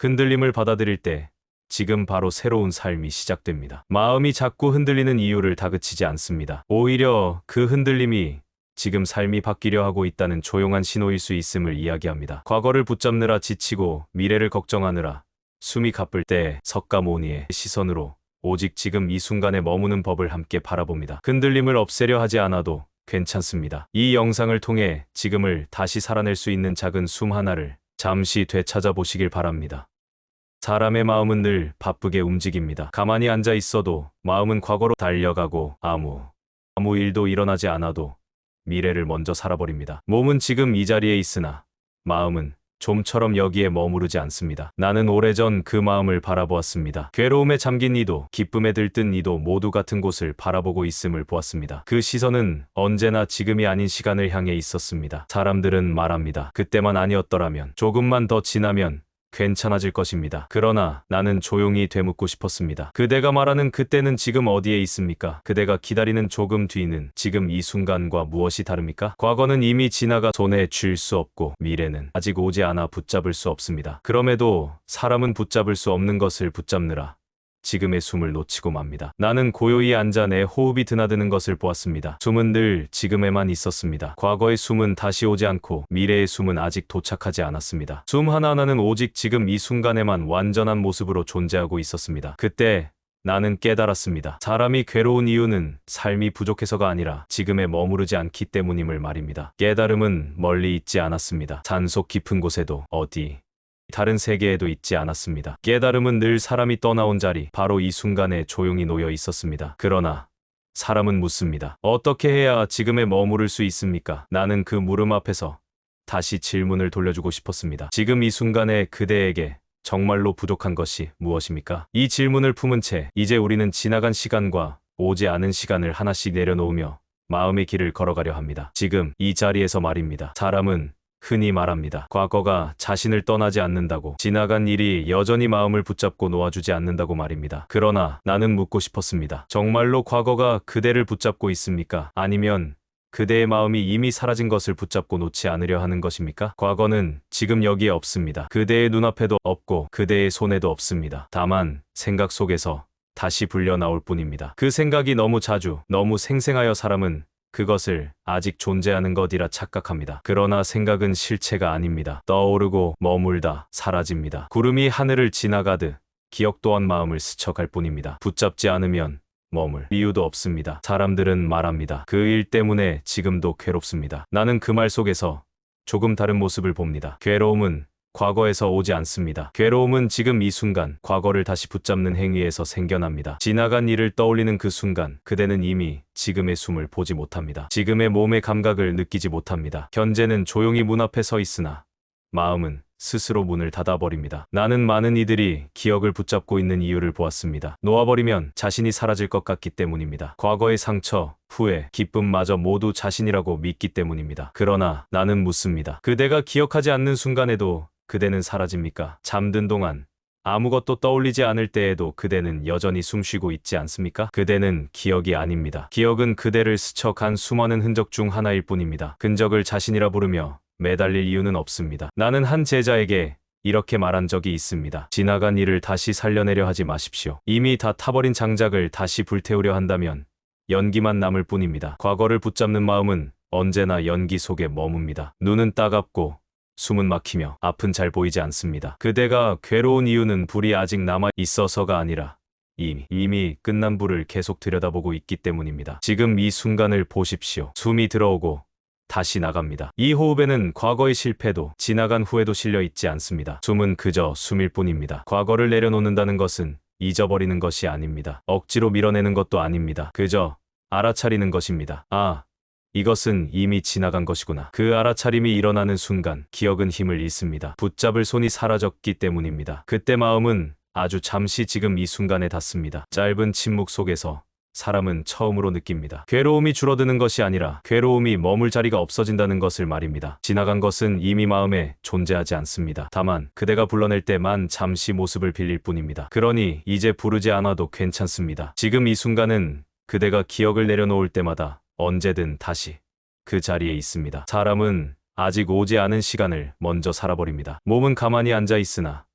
흔들림을 받아들일 때 지금 바로 새로운 삶이 시작됩니다. 마음이 자꾸 흔들리는 이유를 다그치지 않습니다. 오히려 그 흔들림이 지금 삶이 바뀌려 하고 있다는 조용한 신호일 수 있음을 이야기합니다. 과거를 붙잡느라 지치고 미래를 걱정하느라 숨이 가쁠 때 석가모니의 시선으로 오직 지금 이 순간에 머무는 법을 함께 바라봅니다. 흔들림을 없애려 하지 않아도 괜찮습니다. 이 영상을 통해 지금을 다시 살아낼 수 있는 작은 숨 하나를 잠시 되찾아 보시길 바랍니다. 사람의 마음은 늘 바쁘게 움직입니다. 가만히 앉아 있어도 마음은 과거로 달려가고 아무 일도 일어나지 않아도 미래를 먼저 살아버립니다. 몸은 지금 이 자리에 있으나 마음은 좀처럼 여기에 머무르지 않습니다. 나는 오래전 그 마음을 바라보았습니다. 괴로움에 잠긴 이도 기쁨에 들뜬 이도 모두 같은 곳을 바라보고 있음을 보았습니다. 그 시선은 언제나 지금이 아닌 시간을 향해 있었습니다. 사람들은 말합니다. 그때만 아니었더라면, 조금만 더 지나면 괜찮아질 것입니다. 그러나 나는 조용히 되묻고 싶었습니다. 그대가 말하는 그때는 지금 어디에 있습니까? 그대가 기다리는 조금 뒤는 지금 이 순간과 무엇이 다릅니까? 과거는 이미 지나가 손에 쥘 수 없고 미래는 아직 오지 않아 붙잡을 수 없습니다. 그럼에도 사람은 붙잡을 수 없는 것을 붙잡느라 지금의 숨을 놓치고 맙니다. 나는 고요히 앉아 내 호흡이 드나드는 것을 보았습니다. 숨은 늘 지금에만 있었습니다. 과거의 숨은 다시 오지 않고 미래의 숨은 아직 도착하지 않았습니다. 숨 하나하나는 오직 지금 이 순간에만 완전한 모습으로 존재하고 있었습니다. 그때 나는 깨달았습니다. 사람이 괴로운 이유는 삶이 부족해서가 아니라 지금에 머무르지 않기 때문임을 말입니다. 깨달음은 멀리 있지 않았습니다. 산속 깊은 곳에도 어디 다른 세계에도 있지 않았습니다. 깨달음은 늘 사람이 떠나온 자리, 바로 이 순간에 조용히 놓여 있었습니다. 그러나 사람은 묻습니다. 어떻게 해야 지금에 머무를 수 있습니까? 나는 그 물음 앞에서 다시 질문을 돌려주고 싶었습니다. 지금 이 순간에 그대에게 정말로 부족한 것이 무엇입니까? 이 질문을 품은 채 이제 우리는 지나간 시간과 오지 않은 시간을 하나씩 내려놓으며 마음의 길을 걸어가려 합니다. 지금 이 자리에서 말입니다. 사람은 흔히 말합니다. 과거가 자신을 떠나지 않는다고, 지나간 일이 여전히 마음을 붙잡고 놓아주지 않는다고 말입니다. 그러나 나는 묻고 싶었습니다. 정말로 과거가 그대를 붙잡고 있습니까? 아니면 그대의 마음이 이미 사라진 것을 붙잡고 놓지 않으려 하는 것입니까? 과거는 지금 여기에 없습니다. 그대의 눈앞에도 없고 그대의 손에도 없습니다. 다만 생각 속에서 다시 불려 나올 뿐입니다. 그 생각이 너무 자주, 너무 생생하여 사람은 그것을 아직 존재하는 것이라 착각합니다. 그러나 생각은 실체가 아닙니다. 떠오르고 머물다 사라집니다. 구름이 하늘을 지나가듯 기억 또한 마음을 스쳐갈 뿐입니다. 붙잡지 않으면 머물 이유도 없습니다. 사람들은 말합니다. 그 일 때문에 지금도 괴롭습니다. 나는 그 말 속에서 조금 다른 모습을 봅니다. 괴로움은 과거에서 오지 않습니다. 괴로움은 지금 이 순간, 과거를 다시 붙잡는 행위에서 생겨납니다. 지나간 일을 떠올리는 그 순간, 그대는 이미 지금의 숨을 보지 못합니다. 지금의 몸의 감각을 느끼지 못합니다. 현재는 조용히 문 앞에 서 있으나 마음은 스스로 문을 닫아버립니다. 나는 많은 이들이 기억을 붙잡고 있는 이유를 보았습니다. 놓아버리면 자신이 사라질 것 같기 때문입니다. 과거의 상처, 후회, 기쁨마저 모두 자신이라고 믿기 때문입니다. 그러나 나는 묻습니다. 그대가 기억하지 않는 순간에도 그대는 사라집니까? 잠든 동안 아무것도 떠올리지 않을 때에도 그대는 여전히 숨쉬고 있지 않습니까? 그대는 기억이 아닙니다. 기억은 그대를 스쳐간 수많은 흔적 중 하나일 뿐입니다. 흔적을 자신이라 부르며 매달릴 이유는 없습니다. 나는 한 제자에게 이렇게 말한 적이 있습니다. 지나간 일을 다시 살려내려 하지 마십시오. 이미 다 타버린 장작을 다시 불태우려 한다면 연기만 남을 뿐입니다. 과거를 붙잡는 마음은 언제나 연기 속에 머뭅니다. 눈은 따갑고 숨은 막히며 앞은 잘 보이지 않습니다. 그대가 괴로운 이유는 불이 아직 남아 있어서가 아니라 이미 끝난 불을 계속 들여다보고 있기 때문입니다. 지금 이 순간을 보십시오. 숨이 들어오고 다시 나갑니다. 이 호흡에는 과거의 실패도 지나간 후회도 실려 있지 않습니다. 숨은 그저 숨일 뿐입니다. 과거를 내려놓는다는 것은 잊어버리는 것이 아닙니다. 억지로 밀어내는 것도 아닙니다. 그저 알아차리는 것입니다. 아, 이것은 이미 지나간 것이구나. 그 알아차림이 일어나는 순간 기억은 힘을 잃습니다. 붙잡을 손이 사라졌기 때문입니다. 그때 마음은 아주 잠시 지금 이 순간에 닿습니다. 짧은 침묵 속에서 사람은 처음으로 느낍니다. 괴로움이 줄어드는 것이 아니라 괴로움이 머물 자리가 없어진다는 것을 말입니다. 지나간 것은 이미 마음에 존재하지 않습니다. 다만 그대가 불러낼 때만 잠시 모습을 빌릴 뿐입니다. 그러니 이제 부르지 않아도 괜찮습니다. 지금 이 순간은 그대가 기억을 내려놓을 때마다 언제든 다시 그 자리에 있습니다. 사람은 아직 오지 않은 시간을 먼저 살아버립니다. 몸은 가만히 앉아 있으나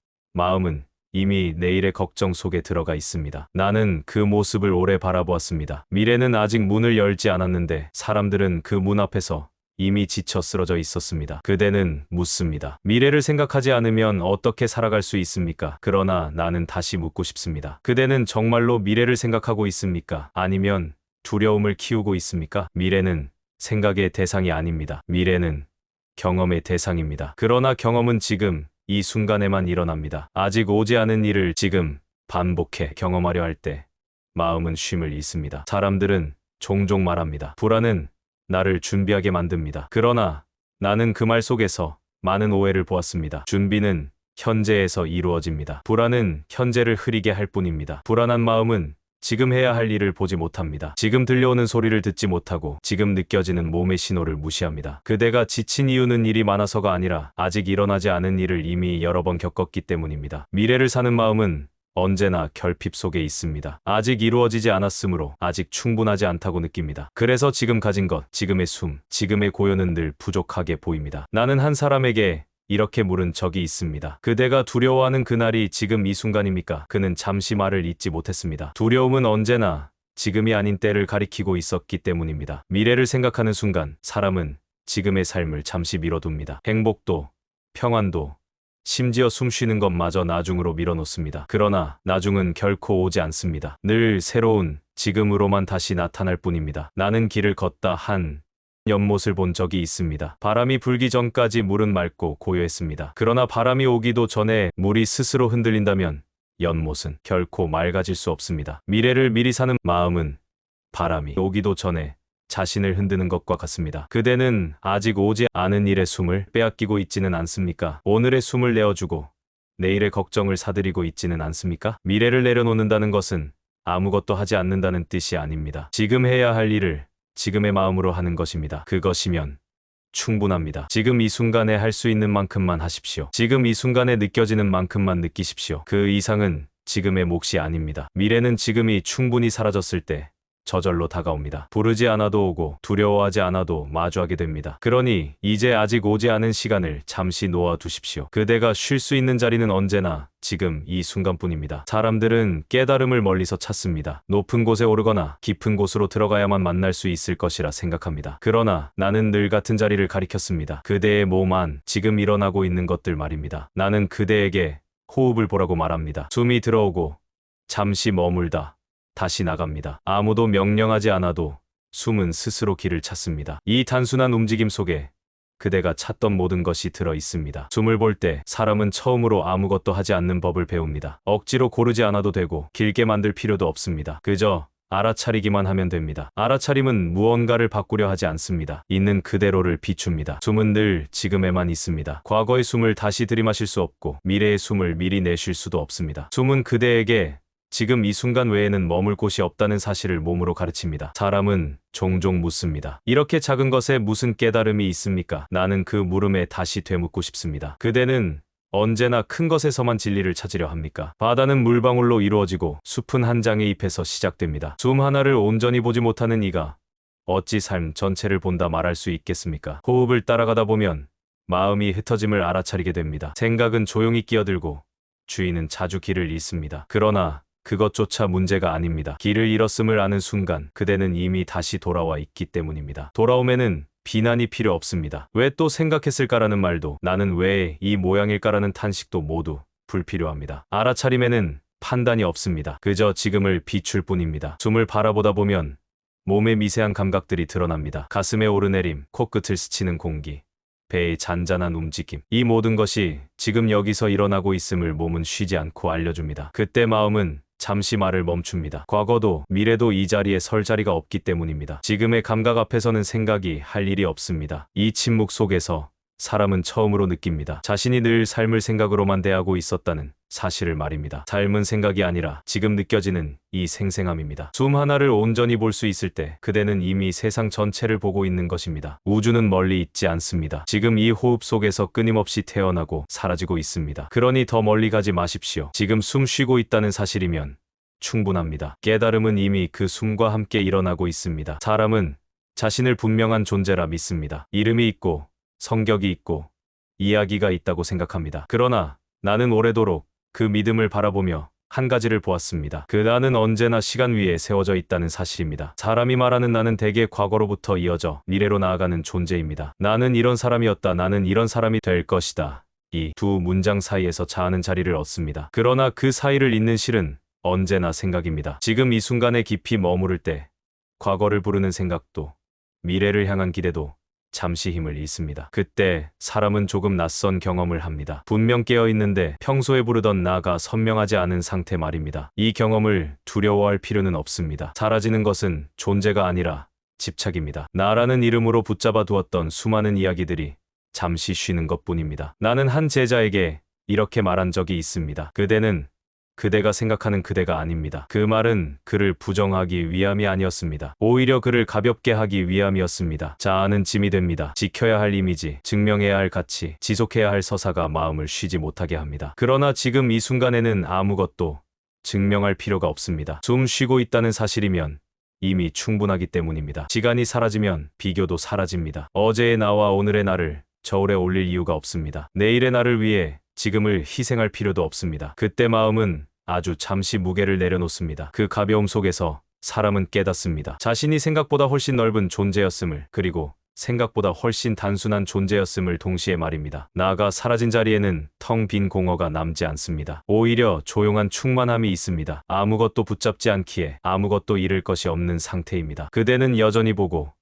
마음은 이미 내일의 걱정 속에 들어가 있습니다. 나는 그 모습을 오래 바라보았습니다. 미래는 아직 문을 열지 않았는데 사람들은 그 문 앞에서 이미 지쳐 쓰러져 있었습니다. 그대는 묻습니다. 미래를 생각하지 않으면 어떻게 살아갈 수 있습니까? 그러나 나는 다시 묻고 싶습니다. 그대는 정말로 미래를 생각하고 있습니까? 아니면 두려움을 키우고 있습니까? 미래는 생각의 대상이 아닙니다. 미래는 경험의 대상입니다. 그러나 경험은 지금 이 순간에만 일어납니다. 아직 오지 않은 일을 지금 반복해 경험하려 할 때 마음은 쉼을 잃습니다. 사람들은 종종 말합니다. 불안은 나를 준비하게 만듭니다. 그러나 나는 그 말 속에서 많은 오해를 보았습니다. 준비는 현재에서 이루어집니다. 불안은 현재를 흐리게 할 뿐입니다. 불안한 마음은 지금 해야 할 일을 보지 못합니다. 지금 들려오는 소리를 듣지 못하고 지금 느껴지는 몸의 신호를 무시합니다. 그대가 지친 이유는 일이 많아서가 아니라 아직 일어나지 않은 일을 이미 여러 번 겪었기 때문입니다. 미래를 사는 마음은 언제나 결핍 속에 있습니다. 아직 이루어지지 않았으므로 아직 충분하지 않다고 느낍니다. 그래서 지금 가진 것, 지금의 숨, 지금의 고요는 늘 부족하게 보입니다. 나는 한 사람에게 이렇게 물은 적이 있습니다. 그대가 두려워하는 그날이 지금 이 순간입니까? 그는 잠시 말을 잇지 못했습니다. 두려움은 언제나 지금이 아닌 때를 가리키고 있었기 때문입니다. 미래를 생각하는 순간 사람은 지금의 삶을 잠시 미뤄둡니다. 행복도, 평안도, 심지어 숨 쉬는 것마저 나중으로 밀어놓습니다. 그러나 나중은 결코 오지 않습니다. 늘 새로운 지금으로만 다시 나타날 뿐입니다. 나는 길을 걷다 한 연못을 본 적이 있습니다. 바람이 불기 전까지 물은 맑고 고요했습니다. 그러나 바람이 오기도 전에 물이 스스로 흔들린다면 연못은 결코 맑아질 수 없습니다. 미래를 미리 사는 마음은 바람이 오기도 전에 자신을 흔드는 것과 같습니다. 그대는 아직 오지 않은 일의 숨을 빼앗기고 있지는 않습니까? 오늘의 숨을 내어주고 내일의 걱정을 사들이고 있지는 않습니까? 미래를 내려놓는다는 것은 아무것도 하지 않는다는 뜻이 아닙니다. 지금 해야 할 일을 지금의 마음으로 하는 것입니다. 그것이면 충분합니다. 지금 이 순간에 할 수 있는 만큼만 하십시오. 지금 이 순간에 느껴지는 만큼만 느끼십시오. 그 이상은 지금의 몫이 아닙니다. 미래는 지금이 충분히 사라졌을 때 저절로 다가옵니다. 부르지 않아도 오고 두려워하지 않아도 마주하게 됩니다. 그러니 이제 아직 오지 않은 시간을 잠시 놓아두십시오. 그대가 쉴 수 있는 자리는 언제나 지금 이 순간뿐입니다. 사람들은 깨달음을 멀리서 찾습니다. 높은 곳에 오르거나 깊은 곳으로 들어가야만 만날 수 있을 것이라 생각합니다. 그러나 나는 늘 같은 자리를 가리켰습니다. 그대의 몸 안 지금 일어나고 있는 것들 말입니다. 나는 그대에게 호흡을 보라고 말합니다. 숨이 들어오고 잠시 머물다 다시 나갑니다. 아무도 명령하지 않아도 숨은 스스로 길을 찾습니다. 이 단순한 움직임 속에 그대가 찾던 모든 것이 들어 있습니다. 숨을 볼 때 사람은 처음으로 아무것도 하지 않는 법을 배웁니다. 억지로 고르지 않아도 되고 길게 만들 필요도 없습니다. 그저 알아차리기만 하면 됩니다. 알아차림은 무언가를 바꾸려 하지 않습니다. 있는 그대로를 비춥니다. 숨은 늘 지금에만 있습니다. 과거의 숨을 다시 들이마실 수 없고 미래의 숨을 미리 내쉴 수도 없습니다. 숨은 그대에게 지금 이 순간 외에는 머물 곳이 없다는 사실을 몸으로 가르칩니다. 사람은 종종 묻습니다. 이렇게 작은 것에 무슨 깨달음이 있습니까? 나는 그 물음에 다시 되묻고 싶습니다. 그대는 언제나 큰 것에서만 진리를 찾으려 합니까? 바다는 물방울로 이루어지고 숲은 한 장의 잎에서 시작됩니다. 숨 하나를 온전히 보지 못하는 이가 어찌 삶 전체를 본다 말할 수 있겠습니까? 호흡을 따라가다 보면 마음이 흩어짐을 알아차리게 됩니다. 생각은 조용히 끼어들고 주인은 자주 길을 잃습니다. 그러나 그것조차 문제가 아닙니다. 길을 잃었음을 아는 순간 그대는 이미 다시 돌아와 있기 때문입니다. 돌아옴에는 비난이 필요 없습니다. 왜 또 생각했을까라는 말도, 나는 왜 이 모양일까라는 탄식도 모두 불필요합니다. 알아차림에는 판단이 없습니다. 그저 지금을 비출 뿐입니다. 숨을 바라보다 보면 몸의 미세한 감각들이 드러납니다. 가슴의 오르내림, 코끝을 스치는 공기, 배의 잔잔한 움직임. 이 모든 것이 지금 여기서 일어나고 있음을 몸은 쉬지 않고 알려줍니다. 그때 마음은 잠시 말을 멈춥니다. 과거도 미래도 이 자리에 설 자리가 없기 때문입니다. 지금의 감각 앞에서는 생각이 할 일이 없습니다. 이 침묵 속에서 사람은 처음으로 느낍니다. 자신이 늘 삶을 생각으로만 대하고 있었다는 사실을 말입니다. 삶은 생각이 아니라 지금 느껴지는 이 생생함입니다. 숨 하나를 온전히 볼 수 있을 때 그대는 이미 세상 전체를 보고 있는 것입니다. 우주는 멀리 있지 않습니다. 지금 이 호흡 속에서 끊임없이 태어나고 사라지고 있습니다. 그러니 더 멀리 가지 마십시오. 지금 숨 쉬고 있다는 사실이면 충분합니다. 깨달음은 이미 그 숨과 함께 일어나고 있습니다. 사람은 자신을 분명한 존재라 믿습니다. 이름이 있고 성격이 있고 이야기가 있다고 생각합니다. 그러나 나는 오래도록 그 믿음을 바라보며 한 가지를 보았습니다. 그 나는 언제나 시간 위에 세워져 있다는 사실입니다. 사람이 말하는 나는 대개 과거로부터 이어져 미래로 나아가는 존재입니다. 나는 이런 사람이었다. 나는 이런 사람이 될 것이다. 이 두 문장 사이에서 자아는 자리를 얻습니다. 그러나 그 사이를 잇는 실은 언제나 생각입니다. 지금 이 순간에 깊이 머무를 때 과거를 부르는 생각도 미래를 향한 기대도 잠시 힘을 잃습니다. 그때 사람은 조금 낯선 경험을 합니다. 분명 깨어 있는데 평소에 부르던 나가 선명하지 않은 상태 말입니다. 이 경험을 두려워할 필요는 없습니다. 사라지는 것은 존재가 아니라 집착입니다. 나라는 이름으로 붙잡아 두었던 수많은 이야기들이 잠시 쉬는 것뿐입니다. 나는 한 제자에게 이렇게 말한 적이 있습니다. 그대는 그대가 생각하는 그대가 아닙니다. 그 말은 그를 부정하기 위함이 아니었습니다. 오히려 그를 가볍게 하기 위함이었습니다. 자아는 짐이 됩니다. 지켜야 할 이미지, 증명해야 할 가치, 지속해야 할 서사가 마음을 쉬지 못하게 합니다. 그러나 지금 이 순간에는 아무것도 증명할 필요가 없습니다. 숨 쉬고 있다는 사실이면 이미 충분하기 때문입니다. 시간이 사라지면 비교도 사라집니다. 어제의 나와 오늘의 나를 저울에 올릴 이유가 없습니다. 내일의 나를 위해 지금을 희생할 필요도 없습니다. 그때 마음은 아주 잠시 무게를 내려놓습니다. 그 가벼움 속에서 사람은 깨닫습니다. 자신이 생각보다 훨씬 넓은 존재였음을, 그리고 생각보다 훨씬 단순한 존재였음을 동시에 말입니다. 나가 사라진 자리에는 텅 빈 공허가 남지 않습니다. 오히려 조용한 충만함이 있습니다. 아무것도 붙잡지 않기에 아무것도 잃을 것이 없는 상태입니다. 그대는 여전히 보고,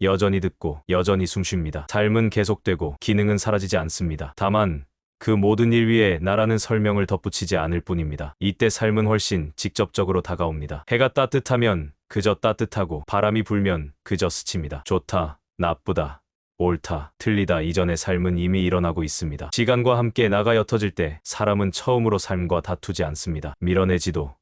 여전히 듣고, 여전히 숨쉽니다. 삶은 계속되고 기능은 사라지지 않습니다. 다만 그 모든 일 위에 나라는 설명을 덧붙이지 않을 뿐입니다. 이때 삶은 훨씬 직접적으로 다가옵니다. 해가 따뜻하면 그저 따뜻하고, 바람이 불면 그저 스칩니다. 좋다, 나쁘다, 옳다, 틀리다 이전의 삶은 이미 일어나고 있습니다. 시간과 함께 나가 옅어질 때 사람은 처음으로 삶과 다투지 않습니다. 밀어내지도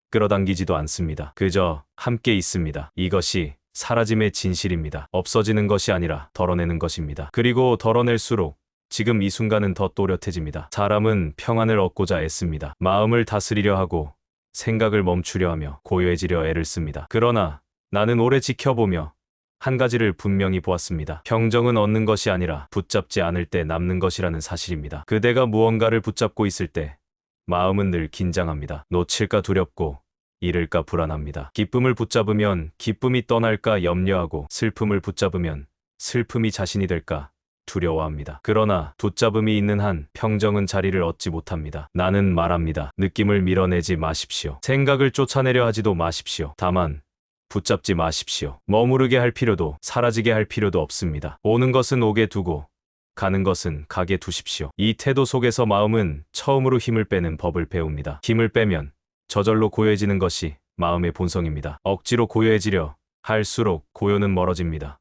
끌어당기지도 않습니다. 그저 함께 있습니다. 이것이 사라짐의 진실입니다. 없어지는 것이 아니라 덜어내는 것입니다. 그리고 덜어낼수록 지금 이 순간은 더 또렷해집니다. 사람은 평안을 얻고자 애씁니다. 마음을 다스리려 하고, 생각을 멈추려 하며, 고요해지려 애를 씁니다. 그러나 나는 오래 지켜보며 한 가지를 분명히 보았습니다. 평정은 얻는 것이 아니라 붙잡지 않을 때 남는 것이라는 사실입니다. 그대가 무언가를 붙잡고 있을 때 마음은 늘 긴장합니다. 놓칠까 두렵고, 잃을까 불안합니다. 기쁨을 붙잡으면 기쁨이 떠날까 염려하고, 슬픔을 붙잡으면 슬픔이 자신이 될까 두려워합니다. 그러나 붙잡음이 있는 한 평정은 자리를 얻지 못합니다. 나는 말합니다. 느낌을 밀어내지 마십시오. 생각을 쫓아내려 하지도 마십시오. 다만 붙잡지 마십시오. 머무르게 할 필요도 사라지게 할 필요도 없습니다. 오는 것은 오게 두고 가는 것은 가게 두십시오. 이 태도 속에서 마음은 처음으로 힘을 빼는 법을 배웁니다. 힘을 빼면 저절로 고요해지는 것이 마음의 본성입니다. 억지로 고요해지려 할수록 고요는 멀어집니다.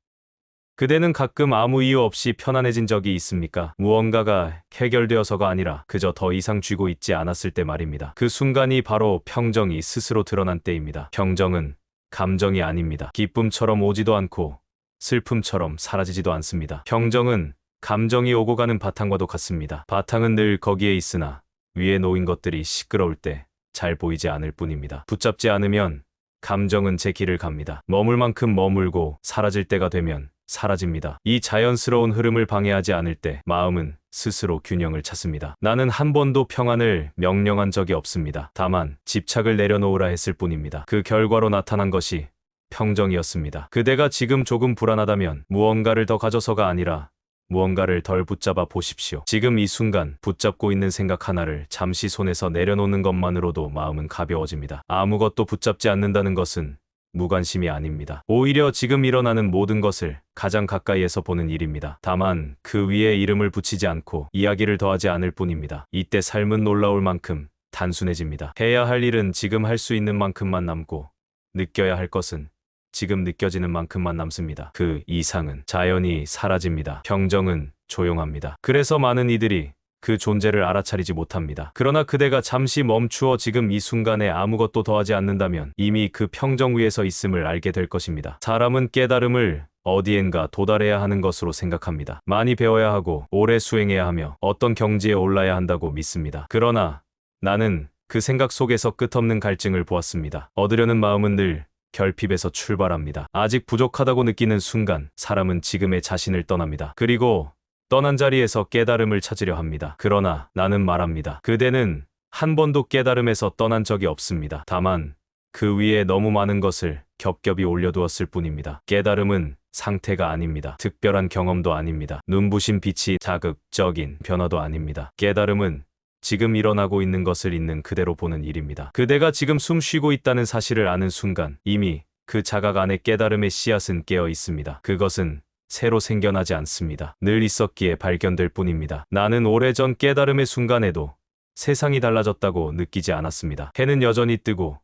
그대는 가끔 아무 이유 없이 편안해진 적이 있습니까? 무언가가 해결되어서가 아니라 그저 더 이상 쥐고 있지 않았을 때 말입니다. 그 순간이 바로 평정이 스스로 드러난 때입니다. 평정은 감정이 아닙니다. 기쁨처럼 오지도 않고 슬픔처럼 사라지지도 않습니다. 평정은 감정이 오고 가는 바탕과도 같습니다. 바탕은 늘 거기에 있으나 위에 놓인 것들이 시끄러울 때 잘 보이지 않을 뿐입니다. 붙잡지 않으면 감정은 제 길을 갑니다. 머물 만큼 머물고 사라질 때가 되면 사라집니다. 이 자연스러운 흐름을 방해하지 않을 때 마음은 스스로 균형을 찾습니다. 나는 한 번도 평안을 명령한 적이 없습니다. 다만 집착을 내려놓으라 했을 뿐입니다. 그 결과로 나타난 것이 평정이었습니다. 그대가 지금 조금 불안하다면 무언가를 더 가져서가 아니라 무언가를 덜 붙잡아 보십시오. 지금 이 순간 붙잡고 있는 생각 하나를 잠시 손에서 내려놓는 것만으로도 마음은 가벼워집니다. 아무것도 붙잡지 않는다는 것은 무관심이 아닙니다. 오히려 지금 일어나는 모든 것을 가장 가까이에서 보는 일입니다. 다만 그 위에 이름을 붙이지 않고 이야기를 더하지 않을 뿐입니다. 이때 삶은 놀라울 만큼 단순해집니다. 해야 할 일은 지금 할 수 있는 만큼만 남고, 느껴야 할 것은 지금 느껴지는 만큼만 남습니다. 그 이상은 자연히 사라집니다. 평정은 조용합니다. 그래서 많은 이들이 그 존재를 알아차리지 못합니다. 그러나 그대가 잠시 멈추어 지금 이 순간에 아무것도 더하지 않는다면 이미 그 평정 위에서 있음을 알게 될 것입니다. 사람은 깨달음을 어디엔가 도달해야 하는 것으로 생각합니다. 많이 배워야 하고 오래 수행해야 하며 어떤 경지에 올라야 한다고 믿습니다. 그러나 나는 그 생각 속에서 끝없는 갈증을 보았습니다. 얻으려는 마음은 늘 결핍에서 출발합니다. 아직 부족하다고 느끼는 순간 사람은 지금의 자신을 떠납니다. 그리고 떠난 자리에서 깨달음을 찾으려 합니다. 그러나 나는 말합니다. 그대는 한 번도 깨달음에서 떠난 적이 없습니다. 다만 그 위에 너무 많은 것을 겹겹이 올려두었을 뿐입니다. 깨달음은 상태가 아닙니다. 특별한 경험도 아닙니다. 눈부신 빛이 자극적인 변화도 아닙니다. 깨달음은 지금 일어나고 있는 것을 있는 그대로 보는 일입니다. 그대가 지금 숨 쉬고 있다는 사실을 아는 순간 이미 그 자각 안에 깨달음의 씨앗은 깨어 있습니다. 그것은 새로 생겨나지 않습니다. 늘 있었기에 발견될 뿐입니다. 나는 오래전 깨달음의 순간에도 세상이 달라졌다고 느끼지 않았습니다. 해는 여전히 뜨고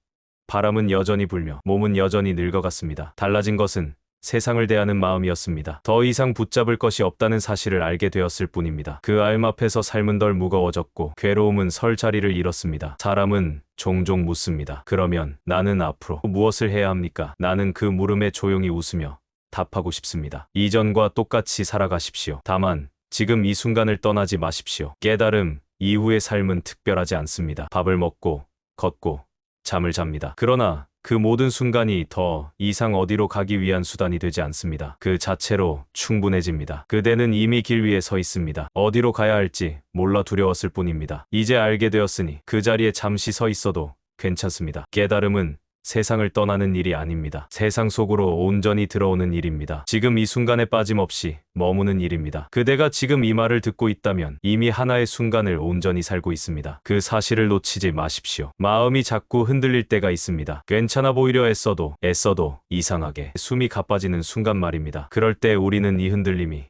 바람은 여전히 불며 몸은 여전히 늙어갔습니다. 달라진 것은 세상을 대하는 마음이었습니다. 더 이상 붙잡을 것이 없다는 사실을 알게 되었을 뿐입니다. 그 알 앞에서 삶은 덜 무거워졌고 괴로움은 설 자리를 잃었습니다. 사람은 종종 묻습니다. 그러면 나는 앞으로 무엇을 해야 합니까? 나는 그 물음에 조용히 웃으며 답하고 싶습니다. 이전과 똑같이 살아가십시오. 다만 지금 이 순간을 떠나지 마십시오. 깨달음 이후의 삶은 특별하지 않습니다. 밥을 먹고 걷고 잠을 잡니다. 그러나 그 모든 순간이 더 이상 어디로 가기 위한 수단이 되지 않습니다. 그 자체로 충분해집니다. 그대는 이미 길 위에 서 있습니다. 어디로 가야 할지 몰라 두려웠을 뿐입니다. 이제 알게 되었으니 그 자리에 잠시 서 있어도 괜찮습니다. 깨달음은 세상을 떠나는 일이 아닙니다. 세상 속으로 온전히 들어오는 일입니다. 지금 이 순간에 빠짐없이 머무는 일입니다. 그대가 지금 이 말을 듣고 있다면 이미 하나의 순간을 온전히 살고 있습니다. 그 사실을 놓치지 마십시오. 마음이 자꾸 흔들릴 때가 있습니다. 괜찮아 보이려 애써도 이상하게 숨이 가빠지는 순간 말입니다. 그럴 때 우리는 이 흔들림이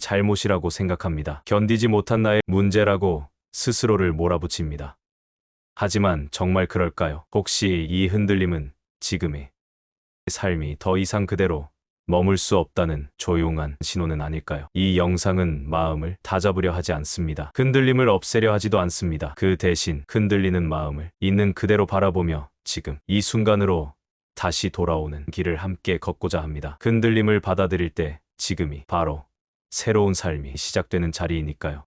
잘못이라고 생각합니다. 견디지 못한 나의 문제라고 스스로를 몰아붙입니다. 하지만 정말 그럴까요? 혹시 이 흔들림은 지금의 삶이 더 이상 그대로 머물 수 없다는 조용한 신호는 아닐까요? 이 영상은 마음을 다잡으려 하지 않습니다. 흔들림을 없애려 하지도 않습니다. 그 대신 흔들리는 마음을 있는 그대로 바라보며 지금 이 순간으로 다시 돌아오는 길을 함께 걷고자 합니다. 흔들림을 받아들일 때 지금이 바로 새로운 삶이 시작되는 자리이니까요.